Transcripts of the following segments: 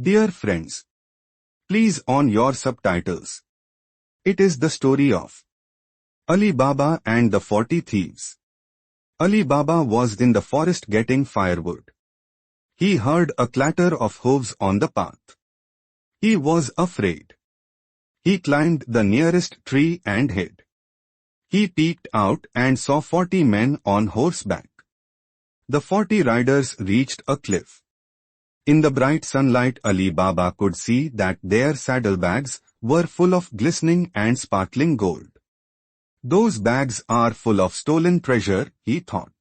Dear friends, please on your subtitles. It is the story of Ali Baba and the 40 Thieves. Ali Baba was in the forest getting firewood. He heard a clatter of hooves on the path. He was afraid. He climbed the nearest tree and hid. He peeked out and saw 40 men on horseback. The 40 riders reached a cliff. In the bright sunlight, Ali Baba could see that their saddlebags were full of glistening and sparkling gold. Those bags are full of stolen treasure, he thought.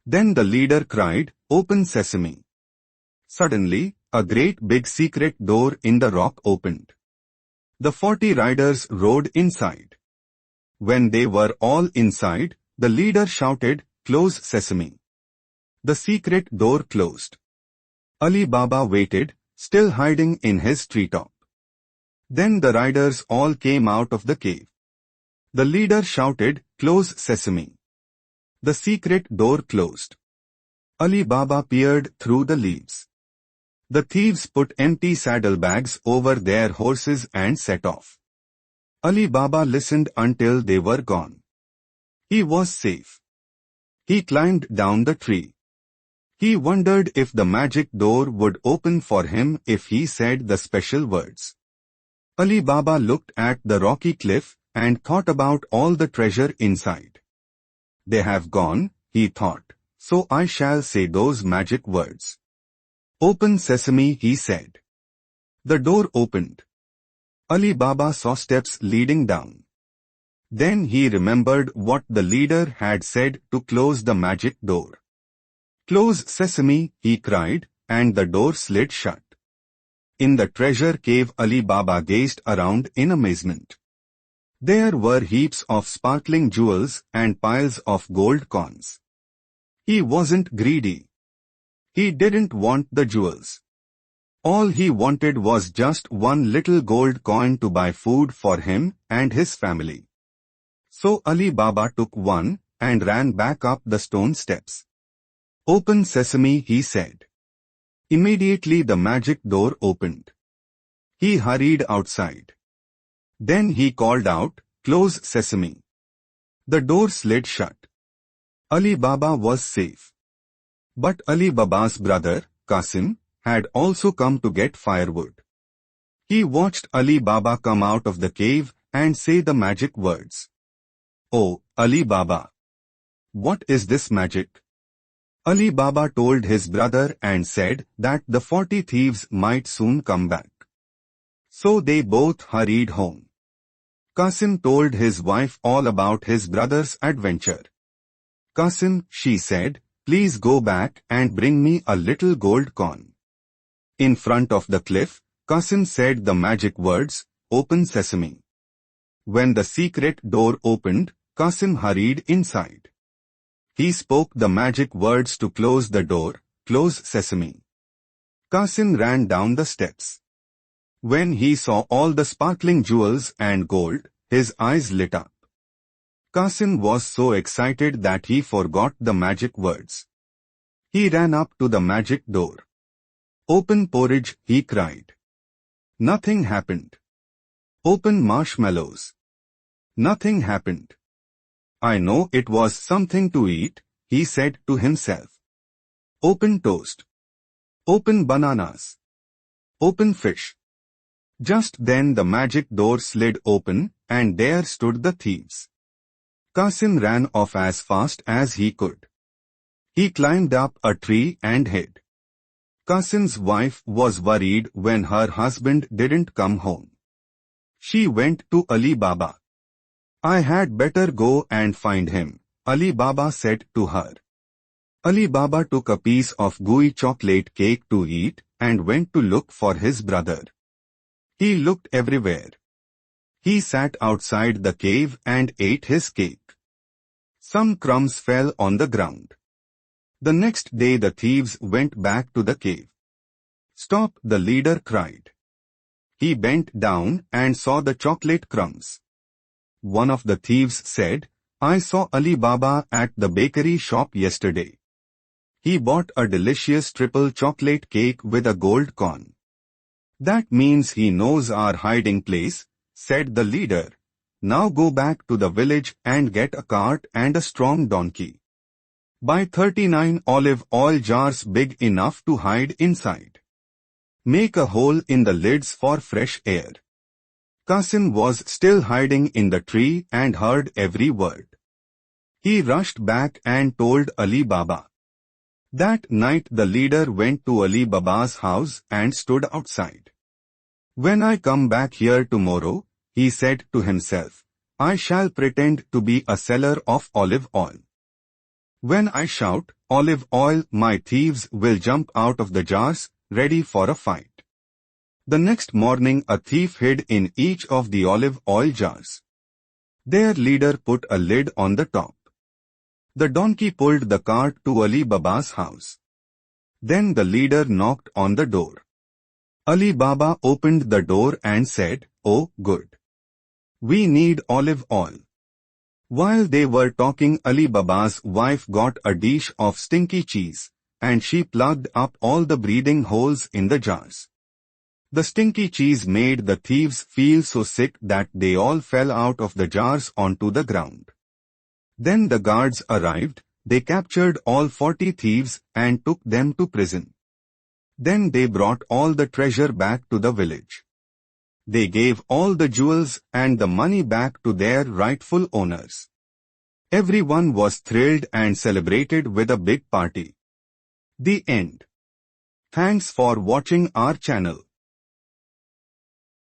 Then the leader cried, "Open sesame." Suddenly, a great big secret door in the rock opened. The 40 riders rode inside. When they were all inside, the leader shouted, "Close sesame." The secret door closed. Ali Baba waited, still hiding in his treetop. Then the riders all came out of the cave. The leader shouted, "Close sesame." The secret door closed. Ali Baba peered through the leaves. The thieves put empty saddlebags over their horses and set off. Ali Baba listened until they were gone. He was safe. He climbed down the tree. He wondered if the magic door would open for him if he said the special words. Ali Baba looked at the rocky cliff and thought about all the treasure inside. They have gone, he thought, so I shall say those magic words. "Open sesame," he said. The door opened. Ali Baba saw steps leading down. Then he remembered what the leader had said to close the magic door. "Close sesame," he cried, and the door slid shut. In the treasure cave, Ali Baba gazed around in amazement. There were heaps of sparkling jewels and piles of gold coins. He wasn't greedy. He didn't want the jewels. All he wanted was just one little gold coin to buy food for him and his family. So Ali Baba took one and ran back up the stone steps. "Open sesame," he said. Immediately the magic door opened. He hurried outside. Then he called out, "Close sesame." The door slid shut. Ali Baba was safe. But Ali Baba's brother, Qasim, had also come to get firewood. He watched Ali Baba come out of the cave and say the magic words. "Oh, Ali Baba! What is this magic?" Ali Baba told his brother and said that the 40 thieves might soon come back. So they both hurried home. Qasim told his wife all about his brother's adventure. "Qasim," she said, "please go back and bring me a little gold coin." In front of the cliff, Qasim said the magic words, "Open sesame." When the secret door opened, Qasim hurried inside. He spoke the magic words to close the door, "Close sesame." Qasim ran down the steps. When he saw all the sparkling jewels and gold, his eyes lit up. Qasim was so excited that he forgot the magic words. He ran up to the magic door. "Open porridge," he cried. Nothing happened. "Open marshmallows." Nothing happened. "I know it was something to eat," he said to himself. "Open toast. Open bananas. Open fish." Just then the magic door slid open, and there stood the thieves. Qasim ran off as fast as he could. He climbed up a tree and hid. Qasim's wife was worried when her husband didn't come home. She went to Ali Baba. "I had better go and find him," Ali Baba said to her. Ali Baba took a piece of gooey chocolate cake to eat and went to look for his brother. He looked everywhere. He sat outside the cave and ate his cake. Some crumbs fell on the ground. The next day the thieves went back to the cave. "Stop!" the leader cried. He bent down and saw the chocolate crumbs. One of the thieves said, "I saw Ali Baba at the bakery shop yesterday. He bought a delicious triple chocolate cake with a gold coin." That means he knows our hiding place, said the leader. Now go back to the village and get a cart and a strong donkey. Buy 39 olive oil jars big enough to hide inside. Make a hole in the lids for fresh air. Qasim was still hiding in the tree and heard every word. He rushed back and told Ali Baba. That night the leader went to Ali Baba's house and stood outside. When I come back here tomorrow, he said to himself, I shall pretend to be a seller of olive oil. When I shout, olive oil, my thieves will jump out of the jars, ready for a fight. The next morning a thief hid in each of the olive oil jars. Their leader put a lid on the top. The donkey pulled the cart to Ali Baba's house. Then the leader knocked on the door. Ali Baba opened the door and said, Oh, good. We need olive oil. While they were talking, Ali Baba's wife got a dish of stinky cheese, and she plugged up all the breathing holes in the jars. The stinky cheese made the thieves feel so sick that they all fell out of the jars onto the ground. Then the guards arrived, they captured all 40 thieves and took them to prison. Then they brought all the treasure back to the village. They gave all the jewels and the money back to their rightful owners. Everyone was thrilled and celebrated with a big party. The end. Thanks for watching our channel.